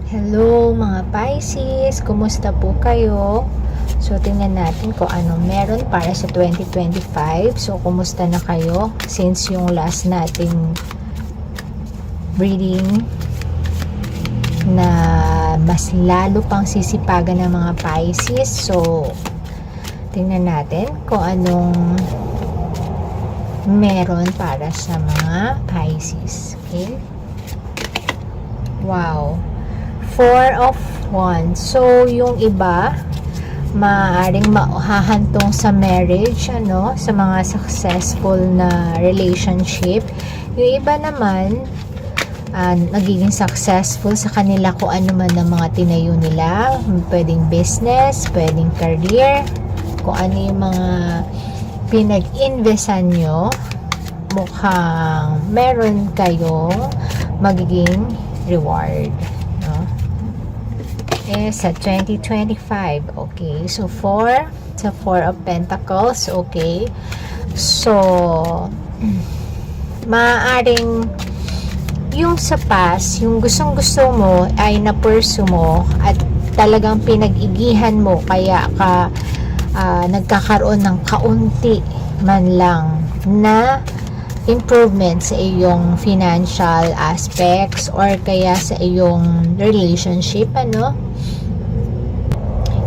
Hello mga Pisces, kumusta po kayo? So tingnan natin kung ano meron para sa 2025. So kumusta na kayo since yung last nating reading na mas lalo pang sisipagan ng mga Pisces. So tingnan natin kung anong meron para sa mga Pisces. Okay? Wow. Four of Wands. So, yung iba, maaaring mahahantong sa marriage, sa mga successful na relationship. Yung iba naman, nagiging successful sa kanila kung ano man ang mga tinayo nila. Pwedeng business, pwedeng career, kung ano yung mga pinag-investan nyo, mukhang meron kayong magiging reward. Sa 2025. Okay. So, sa 4 of Pentacles. Okay. So, maaaring yung sa past, yung gustong-gusto mo ay na-pursue mo at talagang pinag-igihan mo kaya ka nagkakaroon ng kaunti man lang na improvement sa iyong financial aspects or kaya sa iyong relationship,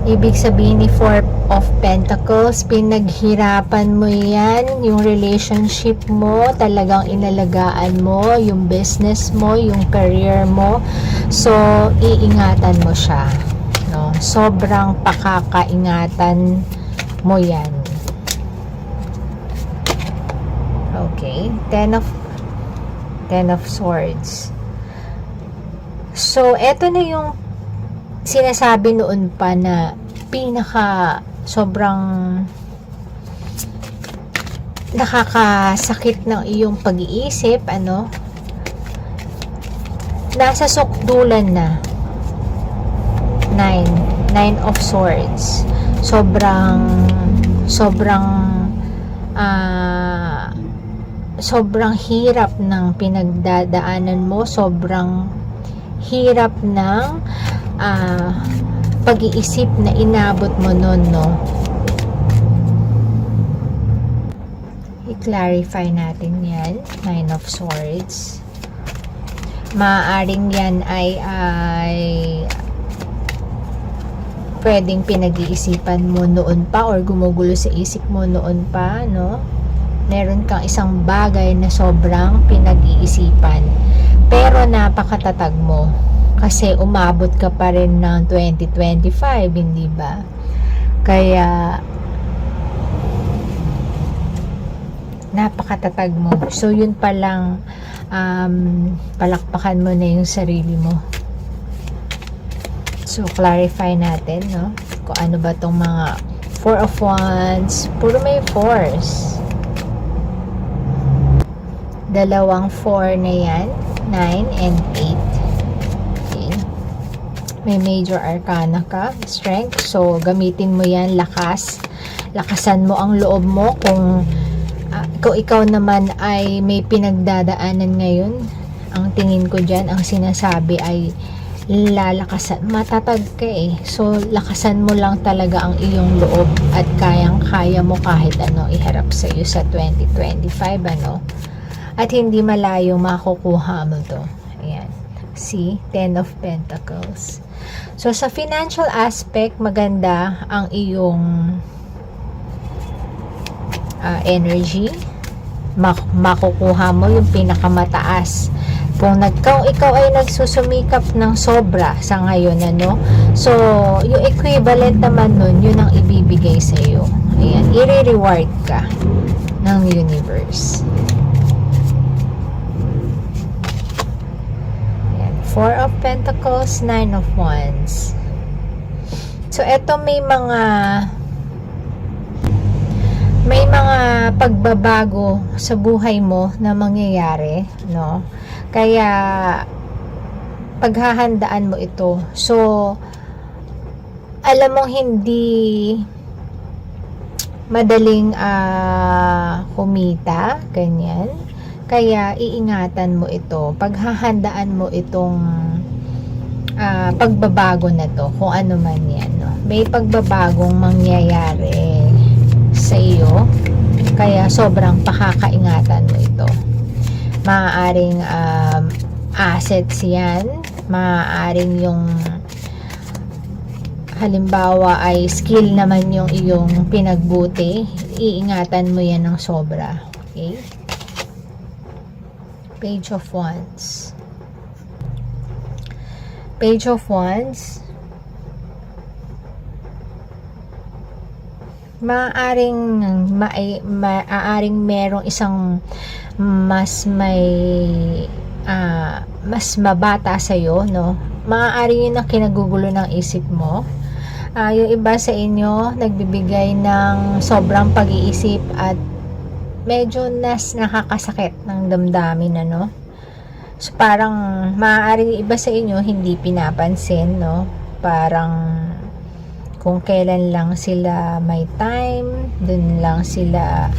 Ibig sabihin ni Four of Pentacles, pinaghirapan mo yan, yung relationship mo, talagang inalagaan mo, yung business mo, yung career mo. So, iingatan mo siya. Sobrang pakakaingatan mo yan. Okay. Ten of Swords. So, eto na yung sinasabi noon pa na sobrang nakakasakit ng iyong pag-iisip, nasa sukdulan na. Nine of Swords. Sobrang hirap ng pinagdadaanan mo, sobrang hirap ng pag-iisip na inabot mo nun, I-clarify natin yan. Nine of Swords. Maaaring yan ay pwedeng pinag-iisipan mo noon pa or gumugulo sa isip mo noon pa, Meron kang isang bagay na sobrang pinag-iisipan pero napakatatag mo kasi umabot ka pa rin ng 2025, hindi ba? Kaya napakatatag mo. So yun pa lang, palakpakan mo na yung sarili mo. So clarify natin, kung ano ba tong mga Four of Wands. Puro may fours. Dalawang 4 na yan, 9 and 8. Okay. May major arcana ka, strength. So, gamitin mo yan, lakasan mo ang loob mo. Kung ikaw naman ay may pinagdadaanan ngayon, ang tingin ko dyan, ang sinasabi ay lalakasan, matatag ka So, lakasan mo lang talaga ang iyong loob at kayang-kaya mo kahit iharap sa iyo sa 2025, At hindi malayo makukuha mo to. Ayan. See? 10 of Pentacles. So, sa financial aspect, maganda ang iyong energy. Makukuha mo yung pinakamataas. Kung ikaw ay nagsusumikap ng sobra sa ngayon, So, yung equivalent naman nun, yun ang ibibigay sa iyo. Ayan. I-reward ka ng universe. Four of Pentacles, Nine of Wands. So, eto may mga pagbabago sa buhay mo na mangyayari, Kaya, paghahandaan mo ito. So, alam mong hindi madaling kumita, ganyan. Kaya iingatan mo ito. Paghahandaan mo itong pagbabago na to, kung ano man yan, no? May pagbabagong mangyayari sa iyo, kaya sobrang pakakaingatan mo ito. Maaaring assets yan, maaaring yung halimbawa ay skill naman yung iyong pinagbuti, iingatan mo yan ng sobra. Okay? Page of Wands. Page of Wands. Maaaring merong isang mas mabata sa iyo, no? Maaaring yun ang kinagugulo ng isip mo. Yung iba sa inyo nagbibigay ng sobrang pag-iisip at medyo nakakasakit ng damdamin, ano? So parang maaaring iba sa inyo hindi pinapansin, no? Parang kung kailan lang sila may time, dun lang sila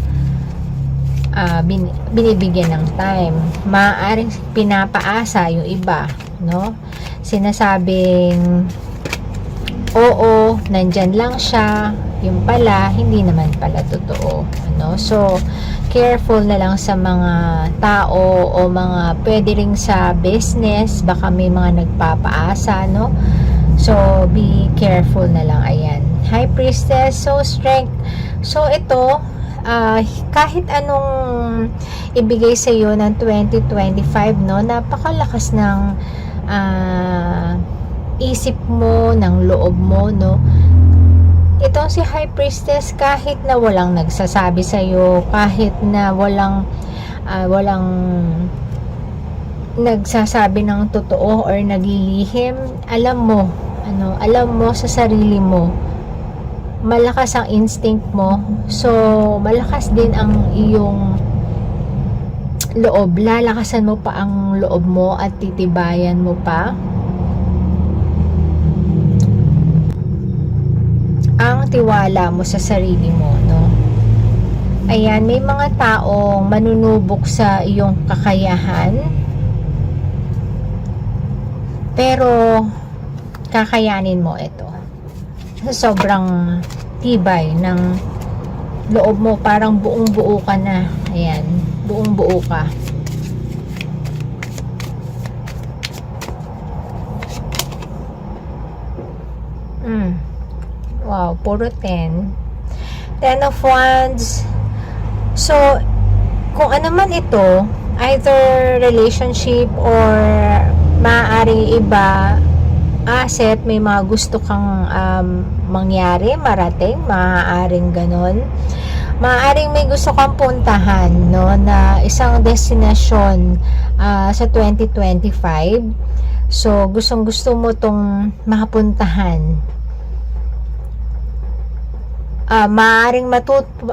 binibigyan ng time. Maaaring pinapaasa yung iba, no? Sinasabing oo, nandyan lang siya, yung pala hindi naman pala totoo, ano? So careful na lang sa mga tao o mga pwede ring sa business, baka may mga nagpapaasa, no? So be careful na lang. Ayan, High Priestess. So strength. So ito, kahit anong ibigay sa iyo ng 2025, no, napakalakas ng isip mo, ng loob mo, no. Itong si High Priestess, kahit na walang nagsasabi sa iyo, kahit na walang nagsasabi ng totoo or naglilihim, alam mo sa sarili mo, malakas ang instinct mo, so malakas din ang iyong loob, lalakasan mo pa ang loob mo at titibayan mo pa ang tiwala mo sa sarili mo, no? Ayan, may mga taong manunubok sa iyong kakayahan, pero kakayanin mo ito. Sobrang tibay ng loob mo, parang buong buo ka na. Ayan, buong buo ka. Wow, puro 10. 10 of Wands. So kung ano man ito, either relationship or maaaring iba asset, may mga gusto kang mangyari, marating, maaaring ganon. Maaaring may gusto kang puntahan, no, na isang destination sa 2025. So gustong gusto mo tong makapuntahan. Maaaring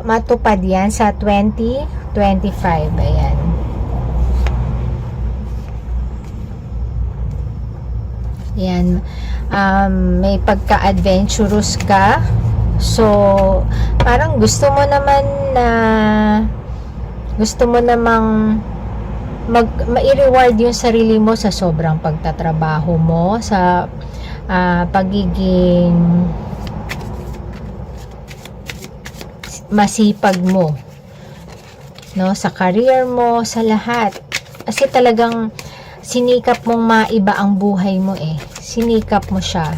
matupad yan sa 2025. Ayan. Yan, may pagka-adventurous ka. So parang gusto mo namang mai-reward yung sarili mo sa sobrang pagtatrabaho mo, sa pagiging masipag mo, no, sa career mo, sa lahat. Kasi talagang sinikap mong maiba ang buhay mo, sinikap mo siya.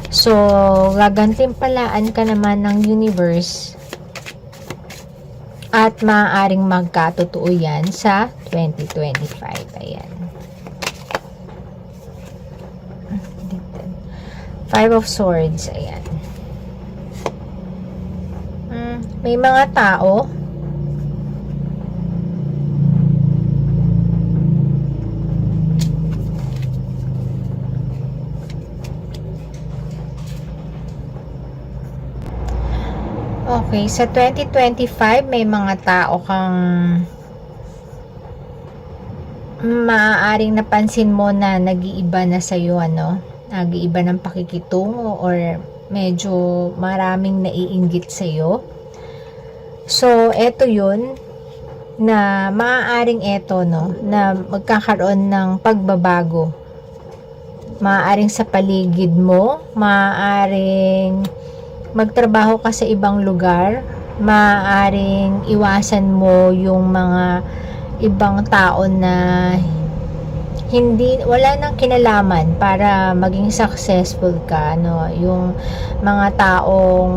So gagantimpalaan ka naman ng universe at maaaring magkatotoo yan sa 2025. Ayan, 5 of Swords. Ayan, may mga tao okay, sa 2025 may mga tao kang maaaring napansin mo na nag-iiba na sa'yo, ano, nag-iiba ng pakikitungo or medyo maraming naiinggit sa'yo. So eto yun, na maaaring eto, no, na magkakaroon ng pagbabago maaaring sa paligid mo, maaaring magtrabaho ka sa ibang lugar, maaaring iwasan mo yung mga ibang tao na wala nang kinalaman para maging successful ka, no? Yung mga taong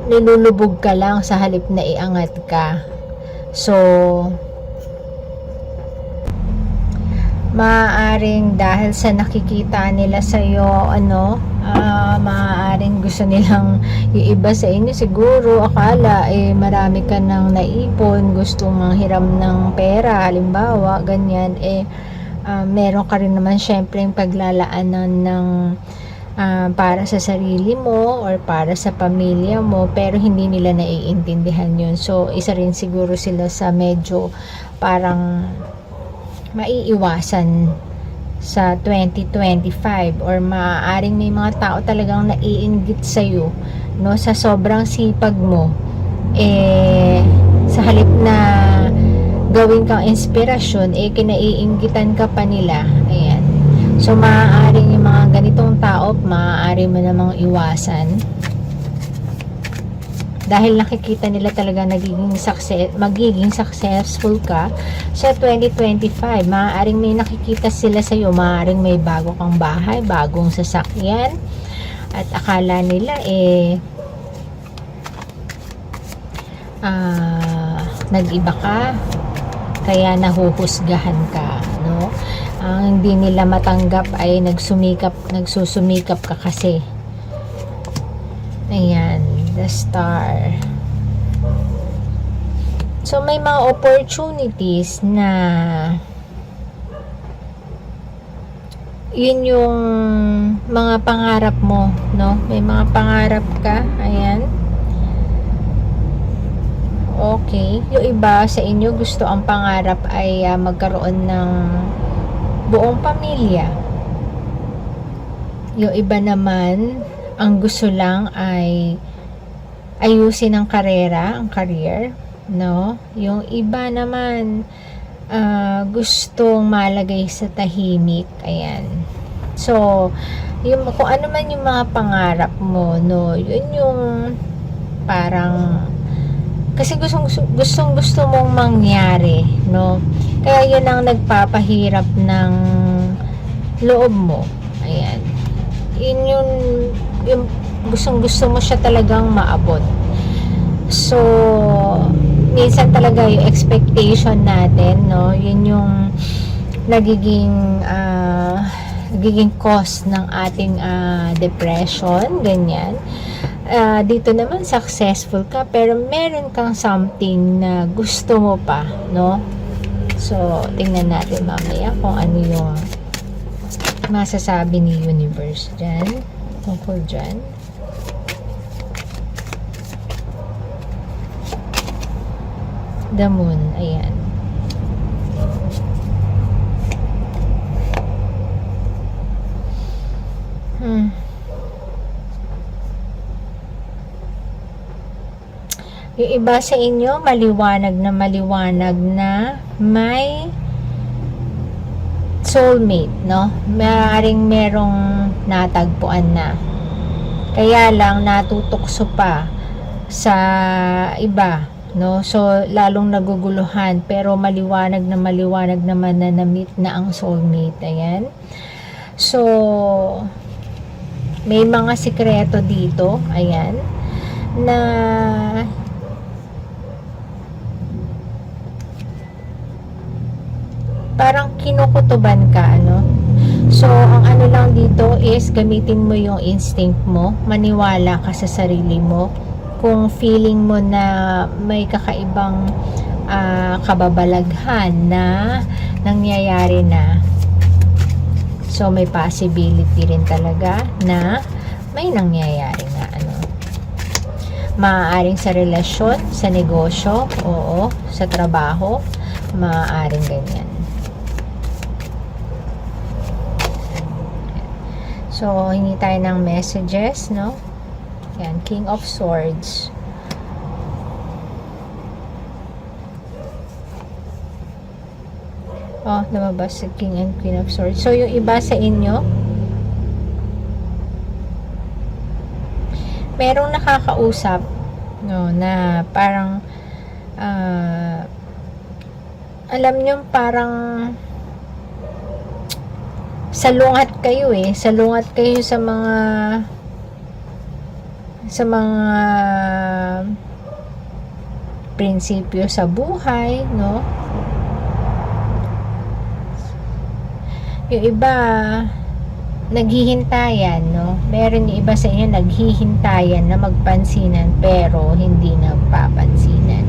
nilulubog ka lang sa halip na iangat ka. So, maaaring dahil sa nakikita nila sa iyo, maaaring gusto nilang iiba sa inyo. Siguro akala marami ka nang naipon, gustong manghiram ng pera, halimbawa ganyan, meron ka rin naman syempre yung paglalaanan ng para sa sarili mo or para sa pamilya mo, pero hindi nila naiintindihan yun. So isa rin siguro sila sa medyo parang maiiwasan sa 2025, or maaaring may mga tao talagang naiinggit sa'yo, no, sa sobrang sipag mo, sa halip na gawin kang inspirasyon, kinaiinggitan ka pa nila. Ayan. So maaaring yung mga ganitong tao, maaari mo namang iwasan dahil nakikita nila talaga magiging successful ka sa 2025. Maaaring may nakikita sila sa iyo, maaaring may bago kang bahay, bagong sasakyan, at akala nila nag-iba ka, kaya nahuhusgahan ka, no? Ang hindi nila matanggap ay nagsusumikap ka kasi. Ayan, the Star. So may mga opportunities na yun yung mga pangarap mo, no? May mga pangarap ka, ayan. Okay, yung iba sa inyo gusto ang pangarap ay magkaroon ng buong pamilya. Yung iba naman ang gusto lang ay ayusin ang career, no? Yung iba naman gustong malagay sa tahimik, ayan. So, kung ano man yung mga pangarap mo, no, yun yung parang kasi gusto mong mangyari, no? Kaya yun ang nagpapahirap ng loob mo. Ayan. Yun yung gusto mo siya talagang maabot. So, minsan talaga yung expectation natin, no? Yun yung nagiging cause ng ating depression, ganyan. Dito naman successful ka pero meron kang something na gusto mo pa, no? So tingnan natin mamaya kung ano yung masasabi ni universe dyan, tungkol dyan. The moon, ayan. Yung iba sa inyo, maliwanag na may soulmate, no? Maaaring merong natagpuan na. Kaya lang natutokso pa sa iba, no? So, lalong naguguluhan, pero maliwanag naman na na-meet na ang soulmate. Ayan. So, may mga sikreto dito, ayan, na parang kinukutuban ka, ano? So, ang ano lang dito is gamitin mo yung instinct mo, maniwala ka sa sarili mo. Kung feeling mo na may kakaibang kababalaghan na nangyayari na, so may possibility rin talaga na may nangyayari nga, ano. Maaaring sa relasyon, sa negosyo, oo, sa trabaho, maaaring ganyan. So, hingi tayo ng messages, no? Yan, King of Swords. Oh, lumabas si King and Queen of Swords. So, yung iba sa inyo, merong nakakausap, no, na parang alam nyo, parang salungat kayo sa mga prinsipyo sa buhay, no? Yung iba naghihintayan, no? Meron yung iba sa inyo naghihintayan na magpansinan pero hindi nagpapansinan.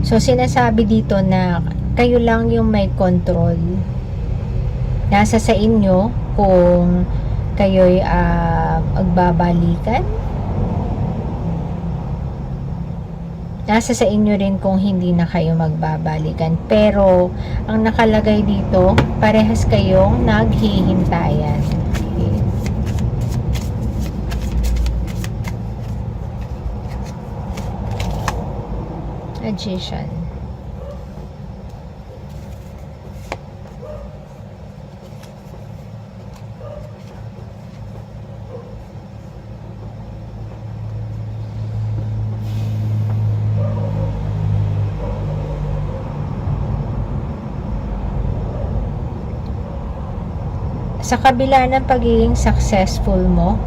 So sinasabi dito na kayo lang yung may control. Nasa sa inyo kung kayo'y magbabalikan. Nasa sa inyo rin kung hindi na kayo magbabalikan. Pero, ang nakalagay dito, parehas kayong naghihintayan. Okay. Magician. Sa kabila ng pagiging successful mo,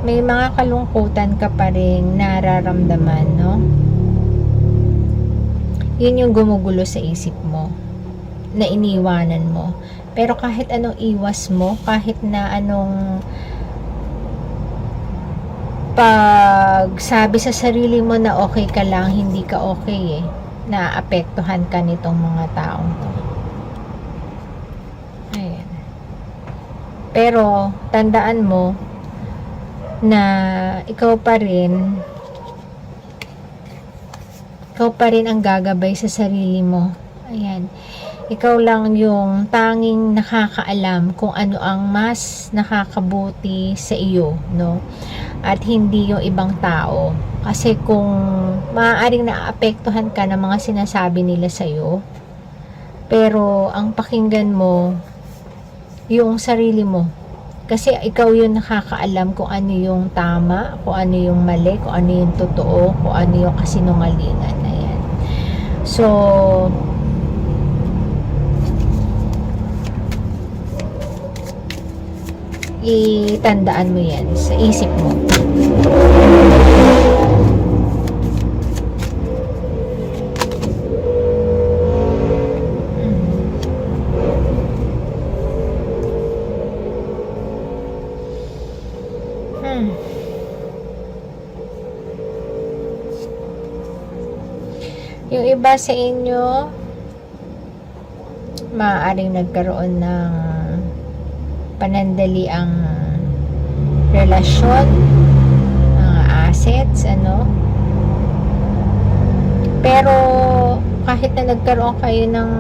may mga kalungkutan ka pa rin nararamdaman, no? Yun yung gumugulo sa isip mo, na iniwanan mo. Pero kahit anong iwas mo, kahit na anong pagsabi sa sarili mo na okay ka lang, hindi ka okay naapektuhan ka nitong mga taong to. Ayan. Pero, tandaan mo na ikaw pa rin ang gagabay sa sarili mo. Ayan. Ikaw lang yung tanging nakakaalam kung ano ang mas nakakabuti sa iyo, no? At hindi yung ibang tao. Kasi kung maaaring naapektuhan ka ng mga sinasabi nila sa iyo, pero ang pakinggan mo yung sarili mo. Kasi ikaw yung nakakaalam kung ano yung tama, kung ano yung mali, kung ano yung totoo, kung ano yung kasinungalingan. Ayan. So, itandaan mo yan sa isip mo. Yung iba sa inyo maaaring nagkaroon ng panandali ang relasyon, mga assets, ano. Pero kahit na nagkaroon kayo ng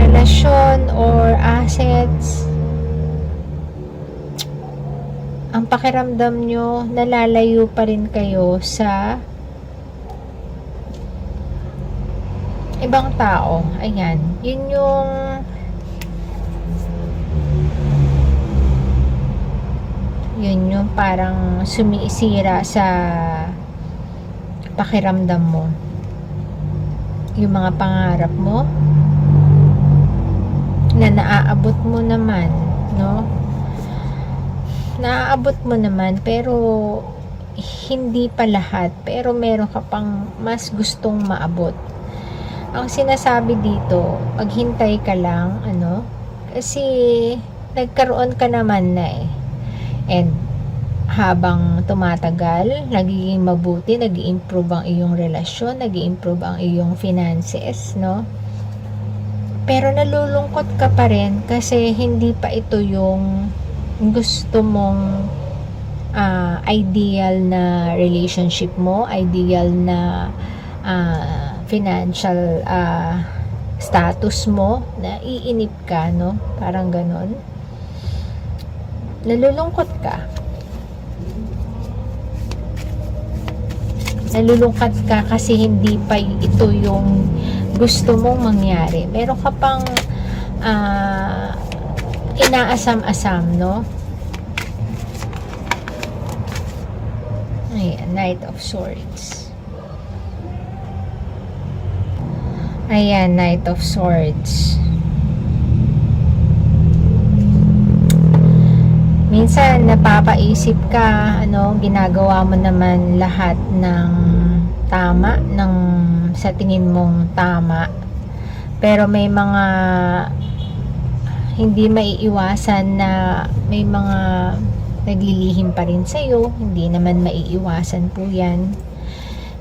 relasyon or assets, ang pakiramdam nyo, nalalayo pa rin kayo sa ibang tao. Ayan. Yun yung parang sumiisira sa pakiramdam mo. Yung mga pangarap mo na naaabot mo naman, no? Naaabot mo naman, pero hindi pa lahat. Pero meron ka pang mas gustong maabot. Ang sinasabi dito, maghintay ka lang, ano? Kasi nagkaroon ka naman na And habang tumatagal, nagiging mabuti, nag-i-improve ang iyong relasyon, nag-i-improve ang iyong finances, no? Pero nalulungkot ka pa rin kasi hindi pa ito yung gusto mong ideal na relationship mo, ideal na financial status mo, na iinip ka, no? Parang ganon. Nalulungkot ka. Nalulungkot ka kasi hindi pa ito yung gusto mong mangyari. Meron ka pang inaasam-asam, no? Ayan, Knight of Swords. Ayan, Knight of Swords. Minsan napapaisip ka, ginagawa mo naman lahat ng tama, ng sa tingin mong tama. Pero may mga hindi maiiwasan na may mga naglilihim pa rin sa'yo. Hindi naman maiiwasan po yan.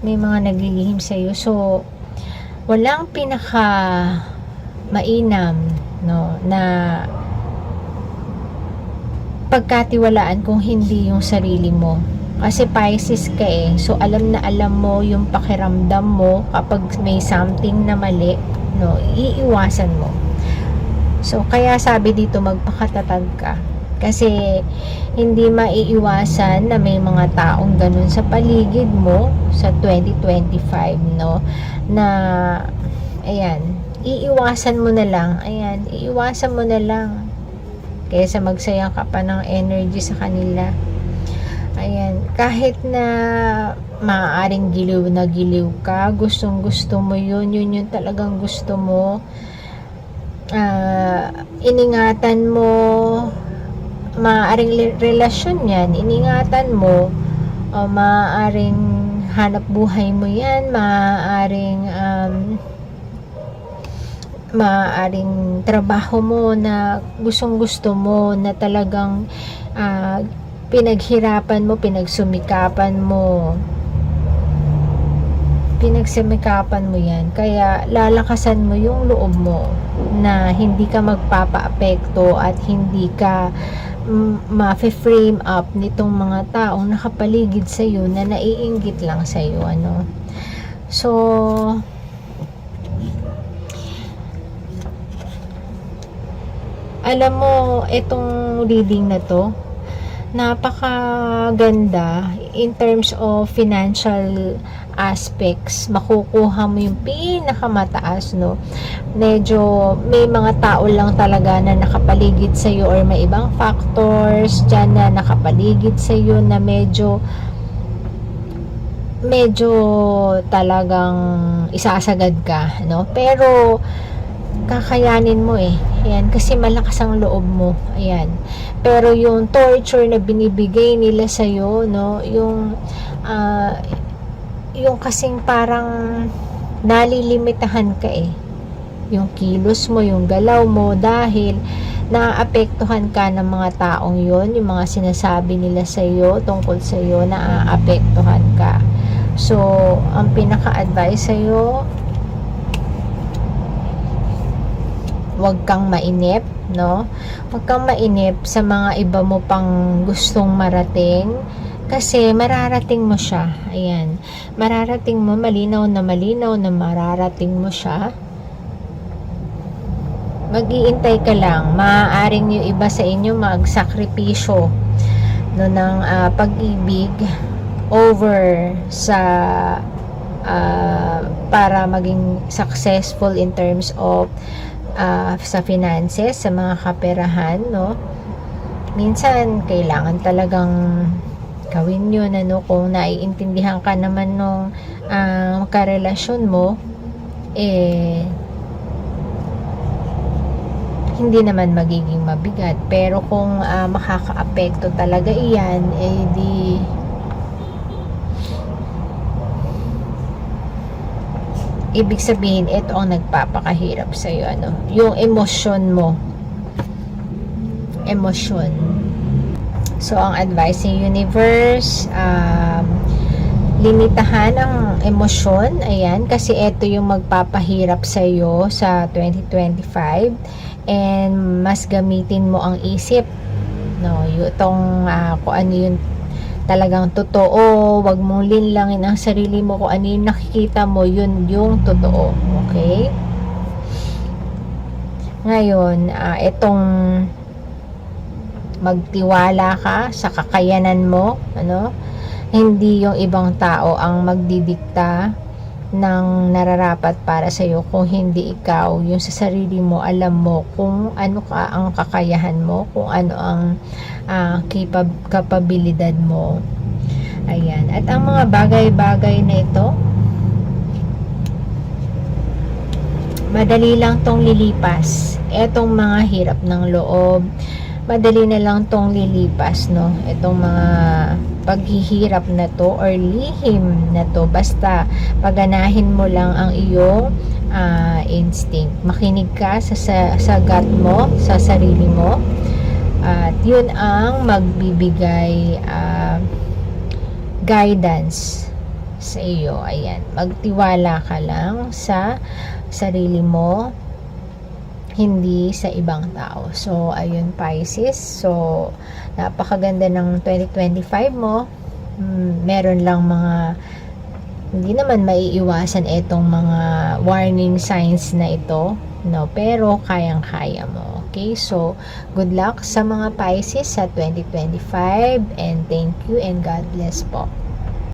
May mga naglilihim sa'yo. So, walang pinaka mainam, no, na pagkatiwalaan kung hindi yung sarili mo. Kasi Pisces ka eh. So, alam na alam mo yung pakiramdam mo kapag may something na mali, no, iiwasan mo. So, kaya sabi dito magpakatatag ka. Kasi, hindi maiiwasan na may mga taong ganun sa paligid mo sa 2025, no, na, ayan, iiwasan mo na lang. Ayan, iiwasan mo na lang. Kaysa magsayang ka pa ng energy sa kanila. Ayan, kahit na maaaring giliw na giliw ka, gustong gusto mo yun yung talagang gusto mo. Iningatan mo, maaaring relasyon yan, iningatan mo, maaaring hanap buhay mo yan, maaaring trabaho mo na gustong gusto mo, na talagang pinaghirapan mo, pinagsumikapan mo yan, kaya lalakasan mo yung loob mo na hindi ka magpapaapekto at hindi ka ma-frame up nitong mga taong nakapaligid sa'yo na naiinggit lang sa'yo, so alam mo, itong reading na to, napakaganda in terms of financial aspects. Makukuha mo yung pinakamataas, no? Medyo may mga tao lang talaga na nakapaligid sa iyo, or may ibang factors dyan na nakapaligid sa iyo na medyo talagang isasagad ka, no? Pero kakayanin mo eh. Ayan, kasi malakas ang loob mo. Ayan. Pero yung torture na binibigay nila sa'yo, no, yung kasing parang nalilimitahan ka eh. Yung kilos mo, yung galaw mo, dahil naaapektuhan ka ng mga taong yon, yung mga sinasabi nila sa'yo, tungkol sa'yo, naaapektuhan ka. So, ang pinaka-advice sa'yo, huwag kang mainip, no? Huwag kang mainip sa mga iba mo pang gustong marating, kasi mararating mo siya. Ayan. Mararating mo, malinaw na mararating mo siya. Mag-iintay ka lang. Maaaring yung iba sa inyo magsakripisyo, no, ng pag-ibig over sa para maging successful in terms of sa finances, sa mga kaperahan, no? Minsan kailangan talagang gawin yun, kung naiintindihan ka naman nung karelasyon mo, hindi naman magiging mabigat. Pero kung makakaapekto talaga iyan, di ibig sabihin, ito ang nagpapakahirap sa'yo, yung emosyon mo. So, ang advice ng universe, limitahan ang emosyon, ayan, kasi ito yung magpapahirap sa'yo sa 2025, and mas gamitin mo ang isip, no, itong kung ano yung talagang totoo. Wag mong linlangin ang sarili mo. Kung ano yung nakikita mo, yun yung totoo. Okay? Ngayon, itong magtiwala ka sa kakayanan mo, hindi yung ibang tao ang magdidikta ng nararapat para sa iyo kung hindi ikaw yung sa sarili mo alam mo kung ano ang kakayahan mo, kung ano ang kapabilidad mo. Ayan. At ang mga bagay-bagay na ito, madali lang tong lilipas. Etong mga hirap ng loob, madali na lang tong lilipas, no? Etong mga paghihirap na to or lihim na to, basta paganahin mo lang ang iyong instinct. Makinig ka sa gut mo, sa sarili mo, at yun ang magbibigay guidance sa iyo. Ayan, magtiwala ka lang sa sarili mo, hindi sa ibang tao. So, ayun Pisces. So, napakaganda ng 2025 mo. Meron lang mga hindi naman maiiwasan itong mga warning signs na ito, no? Pero kayang-kaya mo. Okay? So, good luck sa mga Pisces sa 2025 and thank you and God bless po.